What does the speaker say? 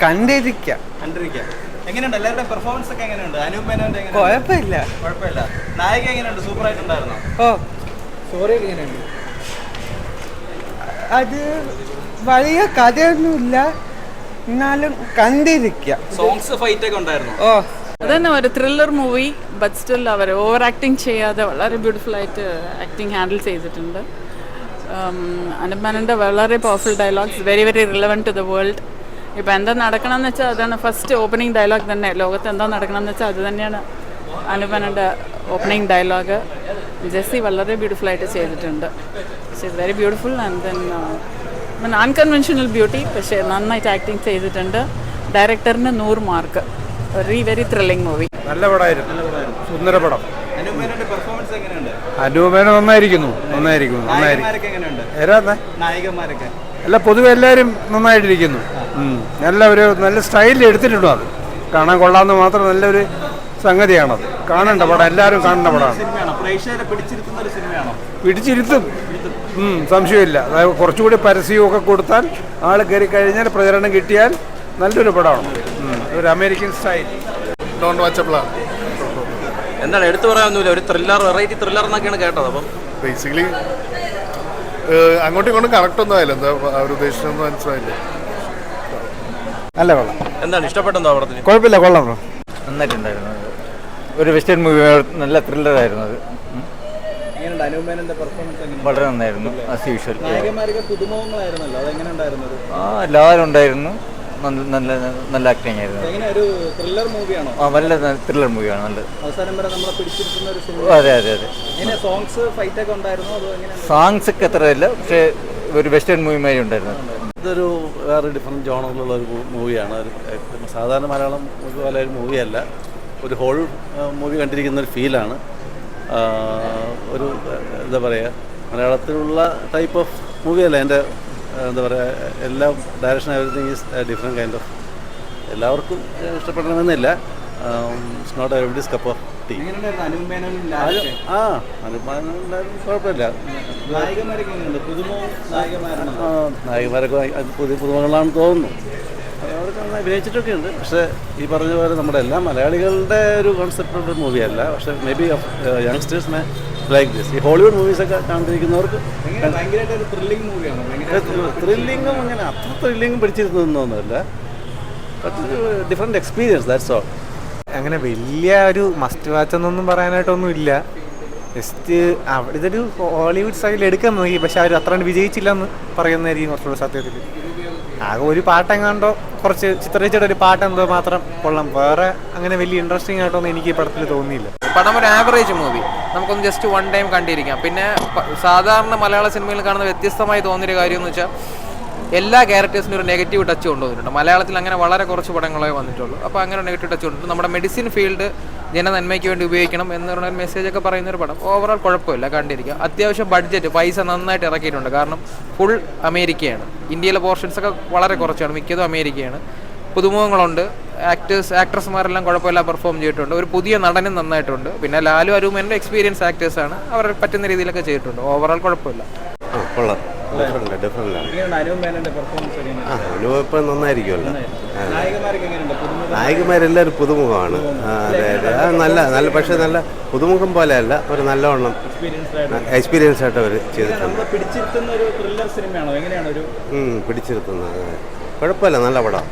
കണ്ടിരിക്കാം. എങ്ങനെയുണ്ട് എല്ലാവരുടെ പെർഫോമൻസ് ഒക്കെ എങ്ങനെയുണ്ട്? അനൂപ് മേനോന്റെ കുഴപ്പമില്ല. നായിക എങ്ങനെയുണ്ട്? സൂപ്പർ ആയിട്ടുണ്ടായിരുന്നോ? സ്റ്റോറി എങ്ങനെയുണ്ട്? അത് വലിയ കഥയൊന്നുമില്ല, എന്നാലും കണ്ടിരിക്കാം. സോങ്സ് ഫൈറ്റ് ഒക്കെ ഉണ്ടായിരുന്നു. അതന്നെ ഒരു ത്രില്ലർ മൂവി, ബട്ട് സ്റ്റിൽ അവർ ഓവർ ആക്ടിങ് ചെയ്യാതെ വളരെ ബ്യൂട്ടിഫുൾ ആയിട്ട് ആക്ടിങ് ഹാൻഡിൽ ചെയ്തിട്ടുണ്ട്. അനൂപ് മേനോന്റെ വളരെ powerful dialogues, very very relevant to the world. ഇപ്പം എന്താ നടക്കണമെന്ന് വെച്ചാൽ അതാണ് ഫസ്റ്റ് ഓപ്പണിംഗ് ഡയലോഗ് തന്നെ. ലോകത്ത് എന്താ നടക്കണമെന്ന് വെച്ചാൽ അത് തന്നെയാണ് അനൂപ് മേനോന്റെ ഓപ്പണിംഗ് ഡയലോഗ്. ജെസ്സി വളരെ ബ്യൂട്ടിഫുൾ ആയിട്ട് ചെയ്തിട്ടുണ്ട്. She is very beautiful and then unconventional beauty, പക്ഷേ നന്നായിട്ട് ആക്ടിങ് ചെയ്തിട്ടുണ്ട്. ഡയറക്ടറിന് 100 mark. Very very thrilling movie. നല്ല പടമായിരുന്നു, സുന്ദര പടം. അനൂപ് മേനോന്റെ പെർഫോമൻസ് എങ്ങനെയുണ്ട്? അനൂപ് മേനോൻ നന്നായിരിക്കുന്നു. നായികമാരൊക്കെ അല്ല, പൊതുവെ എല്ലാവരും നന്നായിട്ടിരിക്കുന്നു. നല്ല സ്റ്റൈലിൽ എടുത്തിട്ടുണ്ടോ, അത് കാണാൻ കൊള്ളാമെന്ന് മാത്രം നല്ലൊരു സംഗതിയാണത്. കാണേണ്ട പടം, എല്ലാവരും കാണേണ്ട പടമാണ്. പിടിച്ചിരുത്തും, സംശയമില്ല. അതായത് കുറച്ചുകൂടി പരസ്യമൊക്കെ കൊടുത്താൽ, ആൾ കയറി കഴിഞ്ഞാൽ, പ്രചരണം കിട്ടിയാൽ നല്ലൊരു പടമാണ്. ഒരു അമേരിക്കൻ സ്റ്റൈൽ. എന്താണ് എടുത്തു പറയാനൊന്നുമില്ല, ഒരു ത്രില്ലർ, വെറൈറ്റി ത്രില്ലർ എന്നൊക്കെയാണ് കേട്ടത്. അപ്പം ബേസിക്കലി അങ്ങോട്ടും ഇങ്ങോട്ടും കറക്റ്റ് ഒന്നും ആയില്ല, എന്താ അവർ ഉദ്ദേശിച്ചൊന്നും മനസ്സിലായില്ല. നല്ല കൊള്ളാം. എന്താണ് ഇഷ്ടപ്പെട്ടെന്തോ പടത്തിന്? കുഴപ്പമില്ല, കൊള്ളാം. നന്നായിട്ടുണ്ടായിരുന്നു. ഒരു വെസ്റ്റേൺ മൂവി, നല്ല ത്രില്ലറായിരുന്നു അത്. വളരെ നന്നായിരുന്നു. ആസ് യൂഷ്വൽ എല്ലാവരും ഉണ്ടായിരുന്നു. നല്ല നല്ല ആക്ടിങ് ആയിരുന്നു. നല്ല ത്രില്ലർ മൂവിയാണ്. നല്ല അതെ അതെ അതെ. സോങ്സ് ഒക്കെ അത്ര ഇല്ല, പക്ഷേ ഒരു വെസ്റ്റേൺ മൂവി മാതിരി ഉണ്ടായിരുന്നു. ഇതൊരു വേറെ ഡിഫറെൻറ്റ് ജോണറിലുള്ള ഒരു മൂവിയാണ്. ഒരു സാധാരണ മലയാളം മൂവി പോലെ ഒരു മൂവിയല്ല, ഒരു ഹോൾ മൂവി കണ്ടിരിക്കുന്ന ഒരു ഫീലാണ്. ഒരു എന്താ പറയുക, മലയാളത്തിലുള്ള ടൈപ്പ് ഓഫ് മൂവിയല്ല. എൻ്റെ എന്താ പറയുക, എല്ലാം direction everything is different kind of. എല്ലാവർക്കും ഇഷ്ടപ്പെടണമെന്നില്ല. It's not everybody's cup of tea. കുഴപ്പമില്ല. നായികമാരൊക്കെ പുതിയ പുതുമകളാണെന്ന് തോന്നുന്നു. അവർക്ക് നന്നായി അഭിനയിച്ചിട്ടൊക്കെ ഉണ്ട്. പക്ഷേ ഈ പറഞ്ഞ പോലെ നമ്മുടെ എല്ലാ മലയാളികളുടെ ഒരു കോൺസെപ്റ്റുള്ള മൂവിയല്ല. പക്ഷേ മേ ബി യങ്സ്റ്റേഴ്സിനെ ലൈക്ക് ദിസ്. ഈ ഹോളിവുഡ് മൂവീസൊക്കെ കണ്ടിരിക്കുന്നവർക്ക് ത്രില്ലിങ്ങും അങ്ങനെ അത്ര ത്രില്ലിങ്ങും പിടിച്ചിരുന്നൊന്നുമല്ല. But different experience, that's all. അങ്ങനെ വലിയ ഒരു മസ്റ്റ് വാച്ച് എന്നൊന്നും പറയാനായിട്ടൊന്നും ഇല്ല. ജസ്റ്റ് അവിടെ ഇതൊരു ഹോളിവുഡ് സ്റ്റൈൽ എടുക്കാൻ നോക്കി, പക്ഷെ അവർ അത്ര വിജയിച്ചില്ല എന്ന് പറയുന്നതായിരിക്കും കുറച്ചുകൂടെ സത്യത്തിൽ. ആകെ ഒരു പാട്ടെങ്ങാണ്ടോ, കുറച്ച് ചിത്രരചയുടെ ഒരു പാട്ടെന്തോ മാത്രം കൊള്ളാം. വേറെ അങ്ങനെ വലിയ ഇൻട്രസ്റ്റിംഗ് ആയിട്ടൊന്നും എനിക്ക് ഈ പടത്തിൽ തോന്നിയില്ല. പടം ഒരു ആവറേജ് മൂവി, നമുക്കൊന്ന് ജസ്റ്റ് വൺ ടൈം കണ്ടിരിക്കാം. പിന്നെ സാധാരണ മലയാള സിനിമയിൽ കാണുന്ന വ്യത്യസ്തമായി തോന്നിയൊരു കാര്യം എന്ന് വെച്ചാൽ എല്ലാ ക്യാരക്ടേഴ്സിനും ഒരു നെഗറ്റീവ് ടച്ച് കൊണ്ടുവന്നിട്ടുണ്ട്. മലയാളത്തിൽ അങ്ങനെ വളരെ കുറച്ച് പടങ്ങളെ വന്നിട്ടുള്ളൂ. അപ്പോൾ അങ്ങനെ നെഗറ്റീവ് ടച്ച് കൊണ്ടിട്ടുണ്ട്. നമ്മുടെ മെഡിസിൻ ഫീൽഡ് ജനനന്മയ്ക്ക് വേണ്ടി ഉപയോഗിക്കണം എന്ന് പറഞ്ഞ ഒരു മെസ്സേജൊക്കെ പറയുന്നൊരു പടം. ഓവറോൾ കുഴപ്പമില്ല, കണ്ടിരിക്കുക. അത്യാവശ്യം ബഡ്ജറ്റ്, പൈസ നന്നായിട്ട് ഇറക്കിയിട്ടുണ്ട്. കാരണം ഫുൾ അമേരിക്കയാണ്. ഇന്ത്യയിലെ പോർഷൻസൊക്കെ വളരെ കുറച്ചാണ്, മിക്കതും അമേരിക്കയാണ്. പുതുമുഖങ്ങളുണ്ട്, ആക്ട്രസ്മാരെല്ലാം കുഴപ്പമില്ല പെർഫോം ചെയ്തിട്ടുണ്ട്. ഒരു പുതിയ നടനും നന്നായിട്ടുണ്ട്. പിന്നെ ലാലു അരൂമേൻ്റെ എക്സ്പീരിയൻസ് ആക്ടേഴ്സാണ്, അവർ പറ്റുന്ന രീതിയിലൊക്കെ ചെയ്തിട്ടുണ്ട്. ഓവറോൾ കുഴപ്പമില്ല. കൊള്ളാം, ഇപ്പം നന്നായിരിക്കുമല്ലോ. നായികമാരെല്ലാവരും പുതുമുഖമാണ്. അതെ അതെ, നല്ല പക്ഷേ നല്ല പുതുമുഖം പോലെയല്ല, ഒരു നല്ലവണ്ണം എക്സ്പീരിയൻസ് ആയിട്ട് അവർ ചെയ്തിട്ടുണ്ട്. പിടിച്ചിരുത്തുന്ന കുഴപ്പമില്ല, നല്ല പടം.